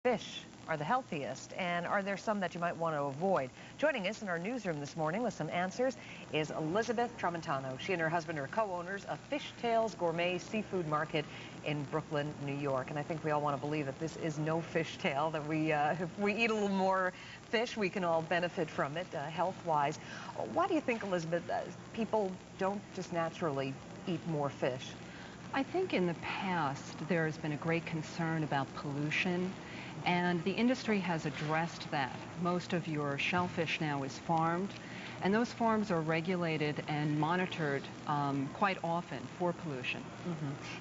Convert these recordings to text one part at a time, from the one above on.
Fish are the healthiest, and are there some that you might want to avoid? Joining us in our newsroom this morning with some answers is Elizabeth Tramontano. She and her husband are co-owners of Fish Tales Gourmet Seafood Market in Brooklyn, New York. And I think we all want to believe that this is no fish tale, that if we eat a little more fish, we can all benefit from it health-wise. Why do you think, Elizabeth, people don't just naturally eat more fish? I think in the past there has been a great concern about pollution, and the industry has addressed that. Most of your shellfish now is farmed, and those farms are regulated and monitored quite often for pollution.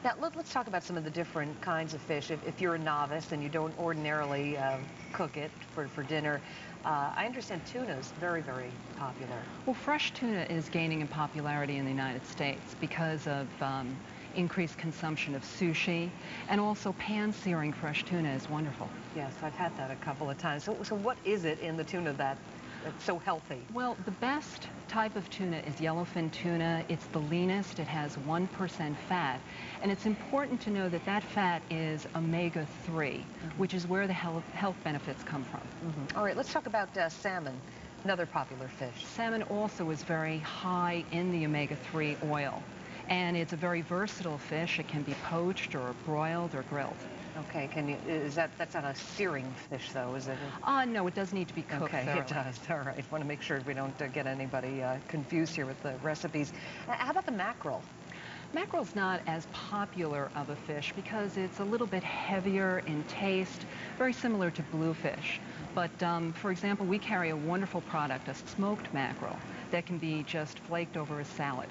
Now, let's talk about some of the different kinds of fish. If you're a novice and you don't ordinarily cook it for dinner, I understand tuna is very, very popular. Well, fresh tuna is gaining in popularity in the United States because of increased consumption of sushi, and also pan-searing fresh tuna is wonderful. Yes, I've had that a couple of times. So what is it in the tuna that's so healthy? Well, the best type of tuna is yellowfin tuna. It's the leanest. It has 1% fat. And it's important to know that that fat is omega-3, which is where the health benefits come from. All right, let's talk about salmon, another popular fish. Salmon also is very high in the omega-3 oil. And it's a very versatile fish. It can be poached or broiled or grilled. Okay, that's not a searing fish, though, is it? No, it does need to be cooked Okay, thoroughly. it does. All right. Want to make sure we don't get anybody confused here with the recipes. How about the mackerel? Mackerel's not as popular of a fish because it's a little bit heavier in taste, very similar to bluefish. But, for example, we carry a wonderful product, a smoked mackerel, that can be just flaked over a salad.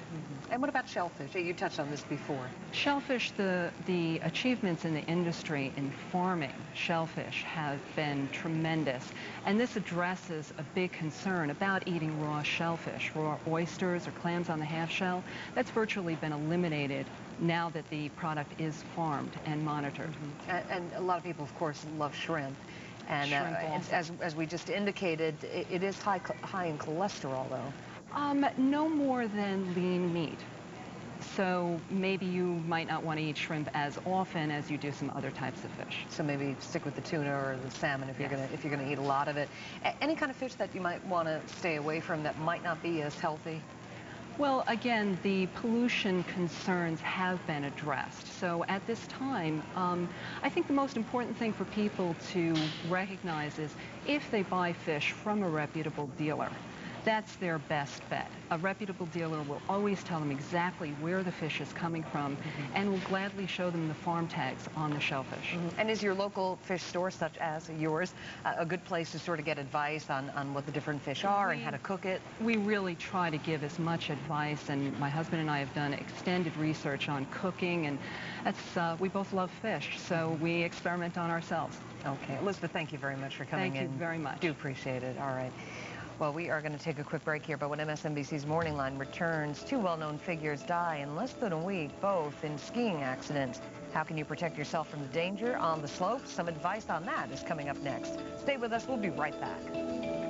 And what about shellfish? You touched on this before. Shellfish, the achievements in the industry in farming shellfish have been tremendous. And this addresses a big concern about eating raw shellfish, raw oysters or clams on the half shell. That's virtually been eliminated now that the product is farmed and monitored. And a lot of people, of course, love shrimp. And as we just indicated, it is high in cholesterol, though. No more than lean meat. So maybe you might not want to eat shrimp as often as you do some other types of fish. So maybe stick with the tuna or the salmon if you're gonna eat a lot of it. Any kind of fish that you might want to stay away from that might not be as healthy? Well, again, the pollution concerns have been addressed. So at this time, I think the most important thing for people to recognize is if they buy fish from a reputable dealer, that's their best bet. A reputable dealer will always tell them exactly where the fish is coming from and will gladly show them the farm tags on the shellfish. And is your local fish store, such as yours, a good place to sort of get advice on what the different fish are and how to cook it? We really try to give as much advice, and my husband and I have done extended research on cooking, and that's we both love fish, so we experiment on ourselves. Okay. Elizabeth, thank you very much for coming in. Thank you very much. Do appreciate it. All right. Well, we are going to take a quick break here, but when MSNBC's Morning Line returns, two well-known figures die in less than a week, both in skiing accidents. How can you protect yourself from the danger on the slopes? Some advice on that is coming up next. Stay with us. We'll be right back.